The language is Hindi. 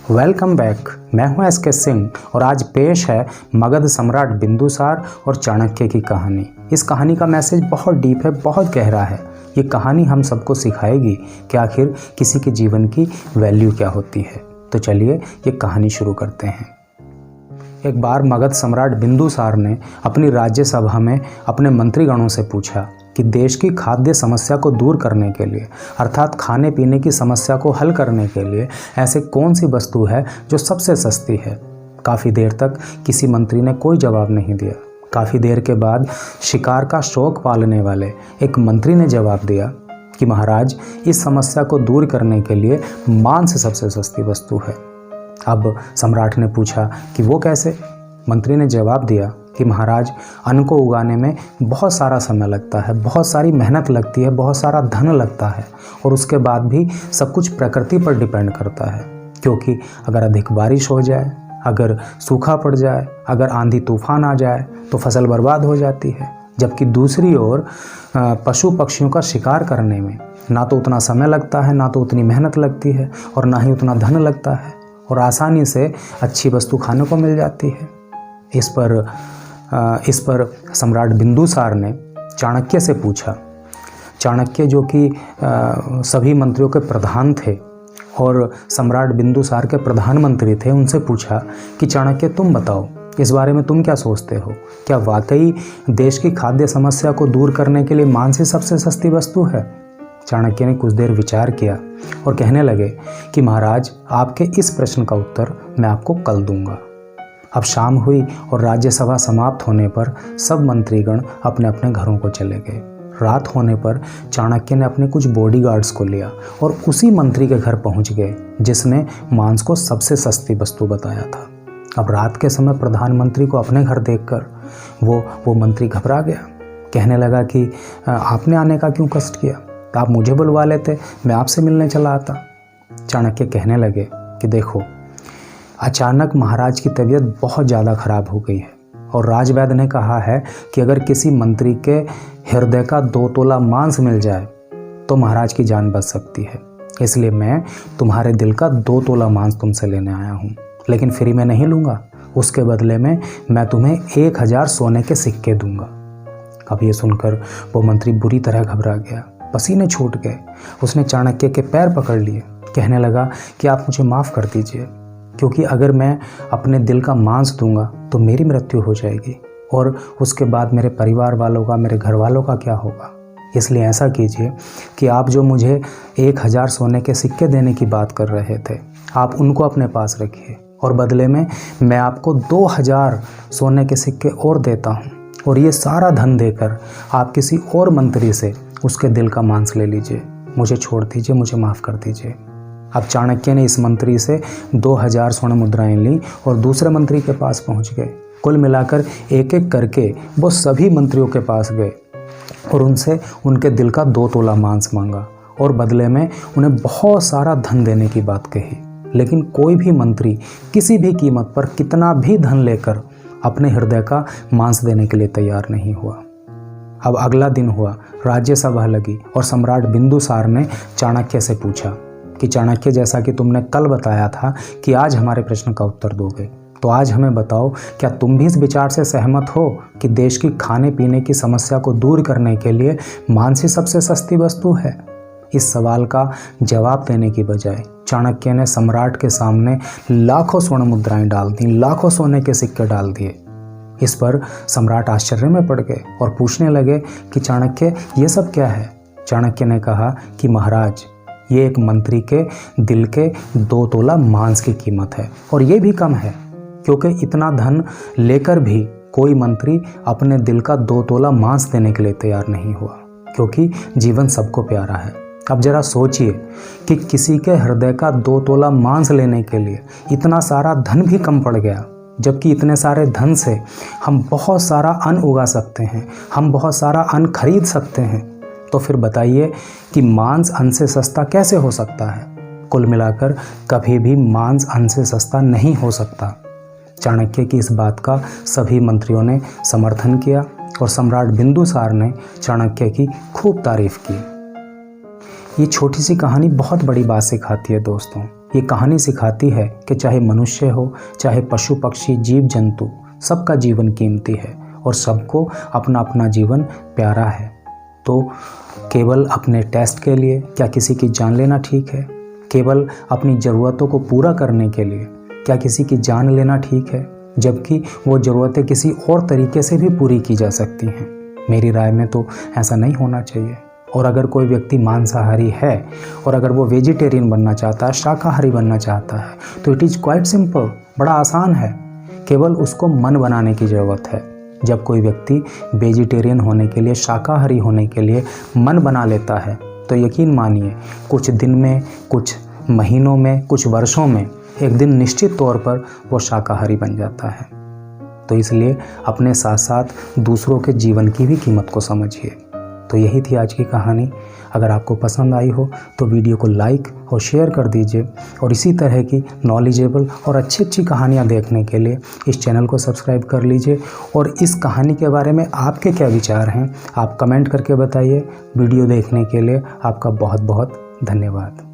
Welcome back. मैं हूं एस के सिंह और आज पेश है मगध सम्राट बिंदुसार और चाणक्य की कहानी। इस कहानी का मैसेज बहुत डीप है, बहुत गहरा है। ये कहानी हम सबको सिखाएगी कि आखिर किसी के जीवन की वैल्यू क्या होती है। तो चलिए ये कहानी शुरू करते हैं। एक बार मगध सम्राट बिंदुसार ने अपनी राज्यसभा में अपने मंत्रीगणों से पूछा कि देश की खाद्य समस्या को दूर करने के लिए, अर्थात खाने पीने की समस्या को हल करने के लिए ऐसे कौन सी वस्तु है जो सबसे सस्ती है। काफ़ी देर तक किसी मंत्री ने कोई जवाब नहीं दिया। काफ़ी देर के बाद शिकार का शौक पालने वाले एक मंत्री ने जवाब दिया कि महाराज, इस समस्या को दूर करने के लिए मांस सबसे सस्ती वस्तु है। अब सम्राट ने पूछा कि वो कैसे। मंत्री ने जवाब दिया कि महाराज, अन्न को उगाने में बहुत सारा समय लगता है, बहुत सारी मेहनत लगती है, बहुत सारा धन लगता है और उसके बाद भी सब कुछ प्रकृति पर डिपेंड करता है। क्योंकि अगर अधिक बारिश हो जाए, अगर सूखा पड़ जाए, अगर आंधी तूफान आ जाए तो फसल बर्बाद हो जाती है। जबकि दूसरी ओर पशु पक्षियों का शिकार करने में ना तो उतना समय लगता है, ना तो उतनी मेहनत लगती है और ना ही उतना धन लगता है और आसानी से अच्छी वस्तु खाने को मिल जाती है। इस पर सम्राट बिंदुसार ने चाणक्य से पूछा। चाणक्य जो कि सभी मंत्रियों के प्रधान थे और सम्राट बिंदुसार के प्रधानमंत्री थे, उनसे पूछा कि चाणक्य, तुम बताओ, इस बारे में तुम क्या सोचते हो? क्या वाकई देश की खाद्य समस्या को दूर करने के लिए मांस ही सबसे सस्ती वस्तु है? चाणक्य ने कुछ देर विचार किया और कहने लगे कि महाराज, आपके इस प्रश्न का उत्तर मैं आपको कल दूंगा। अब शाम हुई और राज्यसभा समाप्त होने पर सब मंत्रीगण अपने अपने घरों को चले गए। रात होने पर चाणक्य ने अपने कुछ बॉडीगार्ड्स को लिया और उसी मंत्री के घर पहुंच गए जिसने मांस को सबसे सस्ती वस्तु बताया था। अब रात के समय प्रधानमंत्री को अपने घर देखकर वो मंत्री घबरा गया। कहने लगा कि आपने आने का क्यों कष्ट किया? आप मुझे बुलवा लेते, मैं आपसे मिलने चला आता। चाणक्य कहने लगे कि देखो, अचानक महाराज की तबीयत बहुत ज़्यादा खराब हो गई है और राजवैद्य ने कहा है कि अगर किसी मंत्री के हृदय का 2 तोला मांस मिल जाए तो महाराज की जान बच सकती है। इसलिए मैं तुम्हारे दिल का 2 तोला मांस तुमसे लेने आया हूँ, लेकिन फ्री में नहीं लूँगा। उसके बदले में मैं तुम्हें 1000 सोने के सिक्के दूंगा। अब ये सुनकर वो मंत्री बुरी तरह घबरा गया, पसीने छूट गए। उसने चाणक्य के पैर पकड़ लिए, कहने लगा कि आप मुझे माफ़ कर दीजिए, क्योंकि अगर मैं अपने दिल का मांस दूंगा तो मेरी मृत्यु हो जाएगी और उसके बाद मेरे परिवार वालों का, मेरे घर वालों का क्या होगा। इसलिए ऐसा कीजिए कि आप जो मुझे 1000 सोने के सिक्के देने की बात कर रहे थे, आप उनको अपने पास रखिए और बदले में मैं आपको 2000 सोने के सिक्के और देता हूँ और ये सारा धन देकर आप किसी और मंत्री से उसके दिल का मांस ले लीजिए। मुझे छोड़ दीजिए, मुझे माफ़ कर दीजिए। अब चाणक्य ने इस मंत्री से 2000 स्वर्ण मुद्राएं ली और दूसरे मंत्री के पास पहुंच गए। कुल मिलाकर एक एक करके वो सभी मंत्रियों के पास गए और उनसे उनके दिल का 2 तोला मांस मांगा और बदले में उन्हें बहुत सारा धन देने की बात कही। लेकिन कोई भी मंत्री किसी भी कीमत पर कितना भी धन लेकर अपने हृदय का मांस देने के लिए तैयार नहीं हुआ। अब अगला दिन हुआ, राज्यसभा लगी और सम्राट बिंदुसार ने चाणक्य से पूछा कि चाणक्य, जैसा कि तुमने कल बताया था कि आज हमारे प्रश्न का उत्तर दोगे, तो आज हमें बताओ, क्या तुम भी इस विचार से सहमत हो कि देश की खाने पीने की समस्या को दूर करने के लिए मांस ही सबसे सस्ती वस्तु है? इस सवाल का जवाब देने की बजाय चाणक्य ने सम्राट के सामने लाखों स्वर्ण मुद्राएं डाल दी, लाखों सोने के सिक्के डाल दिए। इस पर सम्राट आश्चर्य में पड़ गए और पूछने लगे कि चाणक्य, ये सब क्या है? चाणक्य ने कहा कि महाराज, ये एक मंत्री के दिल के 2 तोला मांस की कीमत है और ये भी कम है, क्योंकि इतना धन लेकर भी कोई मंत्री अपने दिल का 2 तोला मांस देने के लिए तैयार नहीं हुआ, क्योंकि जीवन सबको प्यारा है। अब जरा सोचिए कि किसी के हृदय का 2 तोला मांस लेने के लिए इतना सारा धन भी कम पड़ गया, जबकि इतने सारे धन से हम बहुत सारा अन्न उगा सकते हैं, हम बहुत सारा अन्न खरीद सकते हैं। तो फिर बताइए कि मांस अन्न से सस्ता कैसे हो सकता है? कुल मिलाकर कभी भी मांस अन्न से सस्ता नहीं हो सकता। चाणक्य की इस बात का सभी मंत्रियों ने समर्थन किया और सम्राट बिंदुसार ने चाणक्य की खूब तारीफ की। ये छोटी सी कहानी बहुत बड़ी बात सिखाती है दोस्तों। ये कहानी सिखाती है कि चाहे मनुष्य हो, चाहे पशु पक्षी जीव जंतु, सबका जीवन कीमती है और सबको अपना अपना जीवन प्यारा है। तो केवल अपने टेस्ट के लिए क्या किसी की जान लेना ठीक है? केवल अपनी ज़रूरतों को पूरा करने के लिए क्या किसी की जान लेना ठीक है? जबकि वो ज़रूरतें किसी और तरीके से भी पूरी की जा सकती हैं। मेरी राय में तो ऐसा नहीं होना चाहिए। और अगर कोई व्यक्ति मांसाहारी है और अगर वो वेजिटेरियन बनना चाहता है, शाकाहारी बनना चाहता है, तो इट इज़ क्वाइट सिंपल, बड़ा आसान है। केवल उसको मन बनाने की ज़रूरत है। जब कोई व्यक्ति वेजिटेरियन होने के लिए, शाकाहारी होने के लिए मन बना लेता है, तो यकीन मानिए कुछ दिन में, कुछ महीनों में, कुछ वर्षों में एक दिन निश्चित तौर पर वो शाकाहारी बन जाता है। तो इसलिए अपने साथ साथ दूसरों के जीवन की भी कीमत को समझिए। तो यही थी आज की कहानी। अगर आपको पसंद आई हो तो वीडियो को लाइक और शेयर कर दीजिए और इसी तरह की नॉलेजेबल और अच्छी अच्छी कहानियाँ देखने के लिए इस चैनल को सब्सक्राइब कर लीजिए। और इस कहानी के बारे में आपके क्या विचार हैं, आप कमेंट करके बताइए। वीडियो देखने के लिए आपका बहुत बहुत धन्यवाद।